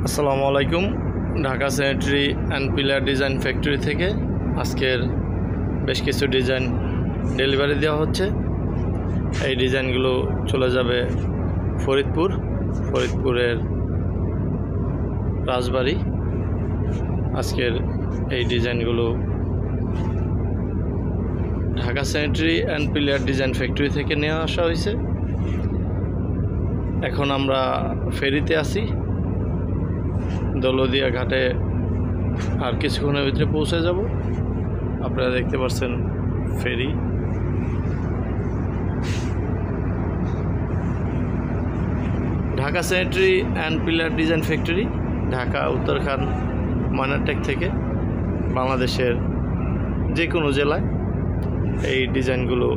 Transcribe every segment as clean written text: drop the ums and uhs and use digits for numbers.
আসসালামু আলাইকুম। Dhaka sanitary and pillar design factory থেকে আজকের বেশ কিছু ডিজাইন ডেলিভারি দেওয়া হচ্ছে। এই ডিজাইনগুলো চলে যাবে ফরিদপুরের রাজবাড়ী। আজকের এই ডিজাইনগুলো Dhaka sanitary and pillar design factory থেকে নিয়ে আসা হয়েছে। এখন আমরা ফেরিতে আছি, দৌলতদিয়া ঘাটে আর কিছুক্ষণের ভিতরে পৌঁছে যাব। আপনারা দেখতে পাচ্ছেন ferry. Dhaka sanitary and pillar design factory, Dhaka Uttarkhan Moynartek থেকে বাংলাদেশের যে কোনো জেলায় এই ডিজাইনগুলো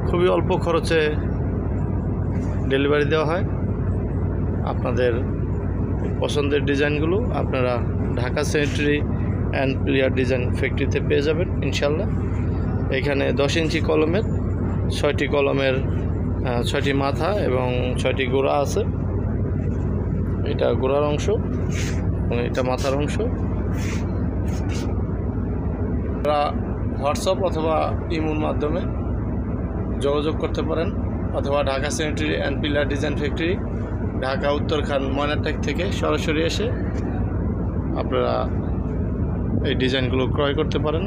খুবই অল্প খরচে ডেলিভারি দেওয়া হয়। আপনাদের পছন্দের ডিজাইনগুলো আপনারা Dhaka sanitary and pillar design ফ্যাক্টরিতে পেয়ে যাবেন ইনশাল্লাহ। এখানে 10 ইঞ্চি কলমের 6টি কলমের 6টি মাথা এবং 6টি গোড়া আছে। এটা গোড়ার অংশ এবং এটা মাথার অংশ। আপনারা হোয়াটসঅ্যাপ অথবা ইমোর মাধ্যমে যোগাযোগ করতে পারেন, অথবা Dhaka sanitary and pillar design factory, Dhaka Uttarkhan Moynartek থেকে সরাসরি এসে আপনারা এই ডিজাইনগুলো ক্রয় করতে পারেন।